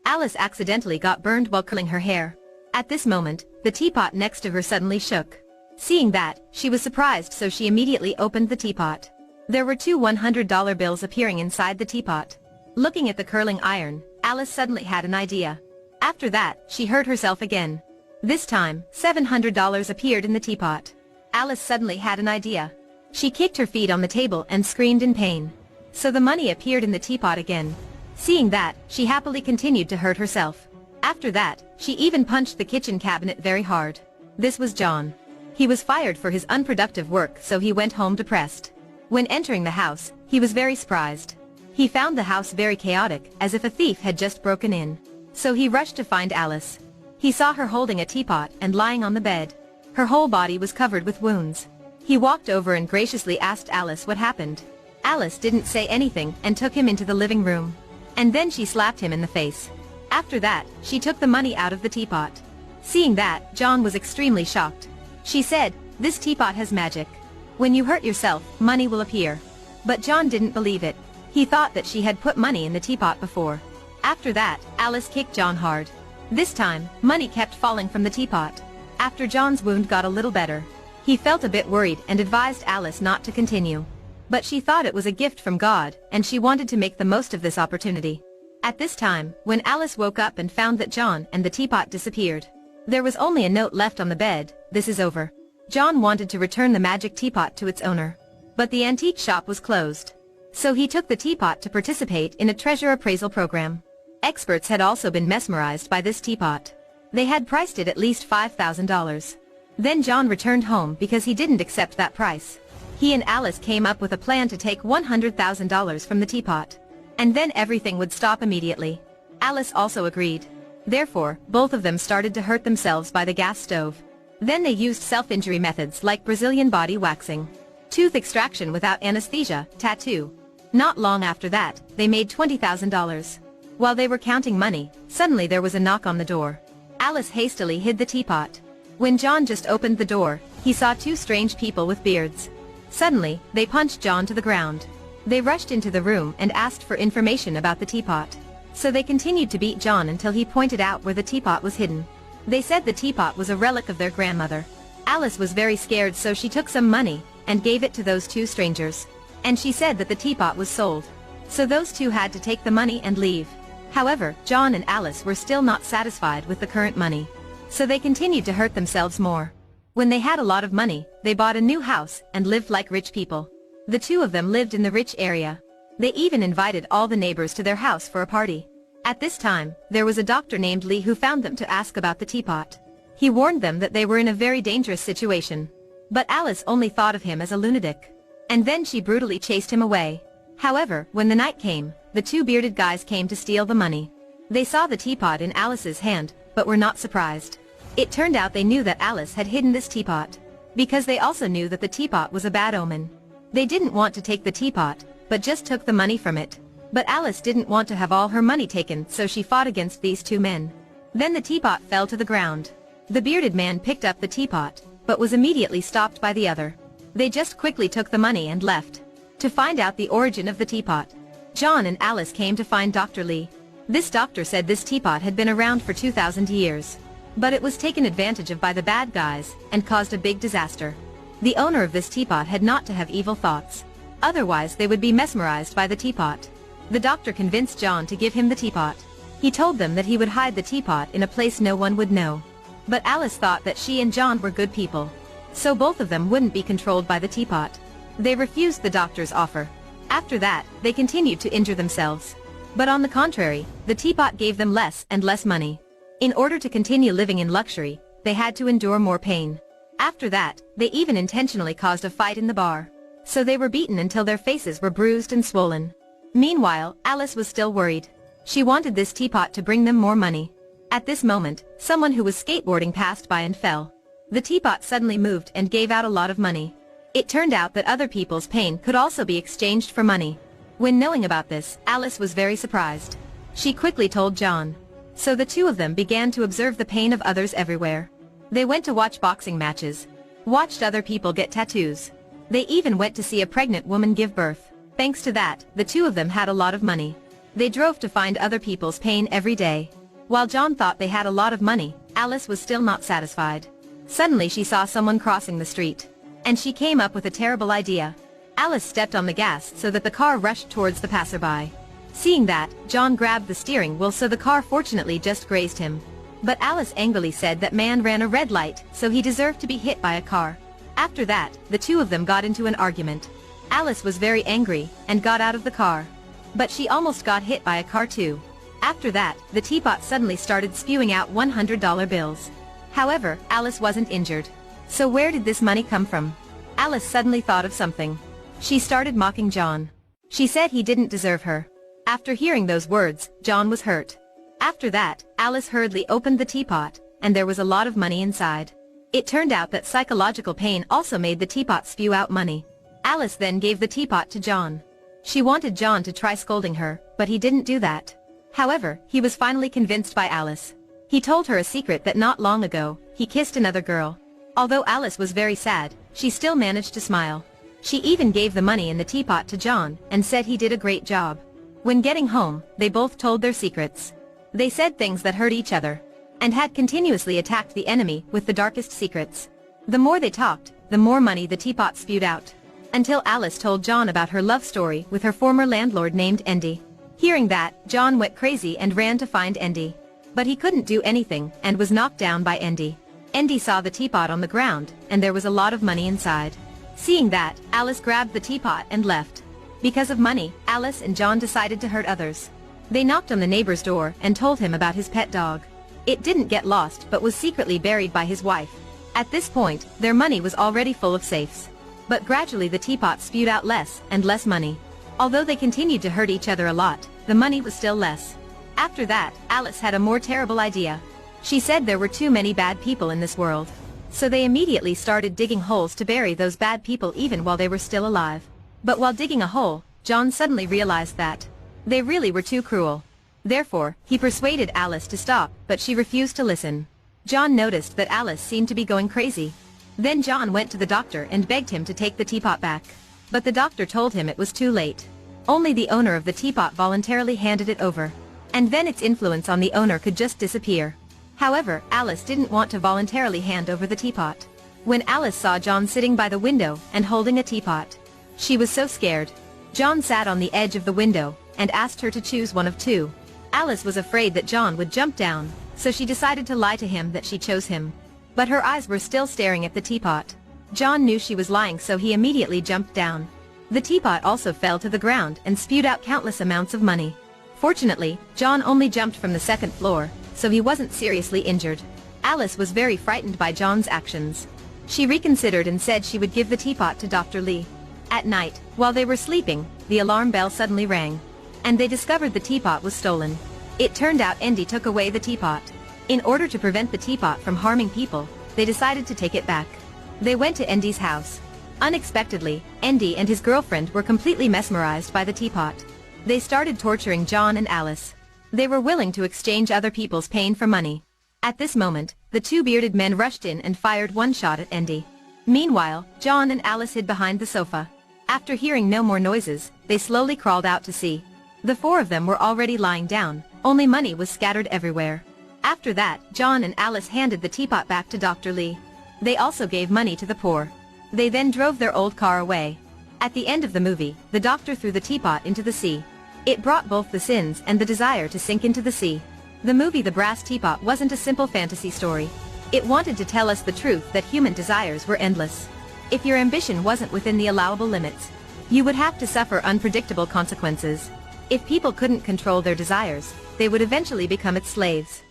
Alice accidentally got burned while curling her hair. At this moment, the teapot next to her suddenly shook. Seeing that, she was surprised, so she immediately opened the teapot. There were two $100 bills appearing inside the teapot. Looking at the curling iron, Alice suddenly had an idea. After that, she hurt herself again. This time, $700 appeared in the teapot. Alice suddenly had an idea. She kicked her feet on the table and screamed in pain. So the money appeared in the teapot again. Seeing that, she happily continued to hurt herself. After that, she even punched the kitchen cabinet very hard. This was John. He was fired for his unproductive work, so he went home depressed. When entering the house, he was very surprised. He found the house very chaotic, as if a thief had just broken in. So he rushed to find Alice. He saw her holding a teapot and lying on the bed. Her whole body was covered with wounds. He walked over and graciously asked Alice what happened. Alice didn't say anything and took him into the living room. And then she slapped him in the face. After that, she took the money out of the teapot. Seeing that, John was extremely shocked. She said, "This teapot has magic. When you hurt yourself, money will appear." But John didn't believe it. He thought that she had put money in the teapot before. After that, Alice kicked John hard. This time, money kept falling from the teapot. After John's wound got a little better, he felt a bit worried and advised Alice not to continue. But she thought it was a gift from God, and she wanted to make the most of this opportunity. At this time, when Alice woke up and found that John and the teapot disappeared, there was only a note left on the bed: "This is over." John wanted to return the magic teapot to its owner. But the antique shop was closed. So he took the teapot to participate in a treasure appraisal program. Experts had also been mesmerized by this teapot. They had priced it at least $5,000. Then John returned home because he didn't accept that price. He and Alice came up with a plan to take $100,000 from the teapot. And then everything would stop immediately. Alice also agreed. Therefore, both of them started to hurt themselves by the gas stove. Then they used self-injury methods like Brazilian body waxing, tooth extraction without anesthesia, tattoo. Not long after that, they made $20,000. While they were counting money, suddenly there was a knock on the door. Alice hastily hid the teapot. When John just opened the door, he saw two strange people with beards. Suddenly, they punched John to the ground. They rushed into the room and asked for information about the teapot. So they continued to beat John until he pointed out where the teapot was hidden. They said the teapot was a relic of their grandmother. Alice was very scared, so she took some money and gave it to those two strangers. And she said that the teapot was sold. So those two had to take the money and leave. However, John and Alice were still not satisfied with the current money. So they continued to hurt themselves more. When they had a lot of money, they bought a new house and lived like rich people. The two of them lived in the rich area. They even invited all the neighbors to their house for a party. At this time, there was a doctor named Lee who found them to ask about the teapot. He warned them that they were in a very dangerous situation. But Alice only thought of him as a lunatic. And then she brutally chased him away. However, when the night came, the two bearded guys came to steal the money. They saw the teapot in Alice's hand, but were not surprised. It turned out they knew that Alice had hidden this teapot, because they also knew that the teapot was a bad omen. They didn't want to take the teapot, but just took the money from it. But Alice didn't want to have all her money taken, so she fought against these two men. Then the teapot fell to the ground. The bearded man picked up the teapot, but was immediately stopped by the other. They just quickly took the money and left. To find out the origin of the teapot, John and Alice came to find Dr. Lee. This doctor said this teapot had been around for 2,000 years. But it was taken advantage of by the bad guys, and caused a big disaster. The owner of this teapot had not to have evil thoughts. Otherwise they would be mesmerized by the teapot. The doctor convinced John to give him the teapot. He told them that he would hide the teapot in a place no one would know. But Alice thought that she and John were good people. So both of them wouldn't be controlled by the teapot. They refused the doctor's offer. After that, they continued to injure themselves. But on the contrary, the teapot gave them less and less money. In order to continue living in luxury, they had to endure more pain. After that, they even intentionally caused a fight in the bar. So they were beaten until their faces were bruised and swollen. Meanwhile, Alice was still worried. She wanted this teapot to bring them more money. At this moment, someone who was skateboarding passed by and fell. The teapot suddenly moved and gave out a lot of money. It turned out that other people's pain could also be exchanged for money. When knowing about this, Alice was very surprised. She quickly told John. So the two of them began to observe the pain of others everywhere. They went to watch boxing matches, watched other people get tattoos. They even went to see a pregnant woman give birth. Thanks to that, the two of them had a lot of money. They drove to find other people's pain every day. While John thought they had a lot of money, Alice was still not satisfied. Suddenly she saw someone crossing the street. And she came up with a terrible idea. Alice stepped on the gas so that the car rushed towards the passerby. Seeing that, John grabbed the steering wheel so the car fortunately just grazed him. But Alice angrily said that man ran a red light, so he deserved to be hit by a car. After that, the two of them got into an argument. Alice was very angry, and got out of the car. But she almost got hit by a car too. After that, the teapot suddenly started spewing out $100 bills. However, Alice wasn't injured. So where did this money come from? Alice suddenly thought of something. She started mocking John. She said he didn't deserve her. After hearing those words, John was hurt. After that, Alice hurriedly opened the teapot, and there was a lot of money inside. It turned out that psychological pain also made the teapot spew out money. Alice then gave the teapot to John. She wanted John to try scolding her, but he didn't do that. However, he was finally convinced by Alice. He told her a secret that not long ago, he kissed another girl. Although Alice was very sad, she still managed to smile. She even gave the money in the teapot to John, and said he did a great job. When getting home, they both told their secrets. They said things that hurt each other, and had continuously attacked the enemy with the darkest secrets. The more they talked, the more money the teapot spewed out. Until Alice told John about her love story with her former landlord named Andy. Hearing that, John went crazy and ran to find Andy. But he couldn't do anything, and was knocked down by Andy. Andy saw the teapot on the ground, and there was a lot of money inside. Seeing that, Alice grabbed the teapot and left. Because of money, Alice and John decided to hurt others. They knocked on the neighbor's door and told him about his pet dog. It didn't get lost but was secretly buried by his wife. At this point, their money was already full of safes. But gradually the teapot spewed out less and less money. Although they continued to hurt each other a lot, the money was still less. After that, Alice had a more terrible idea. She said there were too many bad people in this world. So they immediately started digging holes to bury those bad people even while they were still alive. But while digging a hole, John suddenly realized that they really were too cruel. Therefore, he persuaded Alice to stop, but she refused to listen. John noticed that Alice seemed to be going crazy. Then John went to the doctor and begged him to take the teapot back. But the doctor told him it was too late. Only the owner of the teapot voluntarily handed it over. And then its influence on the owner could just disappear. However, Alice didn't want to voluntarily hand over the teapot. When Alice saw John sitting by the window and holding a teapot, she was so scared. John sat on the edge of the window, and asked her to choose one of two. Alice was afraid that John would jump down, so she decided to lie to him that she chose him. But her eyes were still staring at the teapot. John knew she was lying, so he immediately jumped down. The teapot also fell to the ground and spewed out countless amounts of money. Fortunately, John only jumped from the second floor, so he wasn't seriously injured. Alice was very frightened by John's actions. She reconsidered and said she would give the teapot to Dr. Lee. At night, while they were sleeping, the alarm bell suddenly rang. And they discovered the teapot was stolen. It turned out Andy took away the teapot. In order to prevent the teapot from harming people, they decided to take it back. They went to Andy's house. Unexpectedly, Andy and his girlfriend were completely mesmerized by the teapot. They started torturing John and Alice. They were willing to exchange other people's pain for money. At this moment, the two bearded men rushed in and fired one shot at Andy. Meanwhile, John and Alice hid behind the sofa. After hearing no more noises, they slowly crawled out to sea. The four of them were already lying down, only money was scattered everywhere. After that, John and Alice handed the teapot back to Dr. Lee. They also gave money to the poor. They then drove their old car away. At the end of the movie, the doctor threw the teapot into the sea. It brought both the sins and the desire to sink into the sea. The movie The Brass Teapot wasn't a simple fantasy story. It wanted to tell us the truth that human desires were endless. If your ambition wasn't within the allowable limits, you would have to suffer unpredictable consequences. If people couldn't control their desires, they would eventually become its slaves.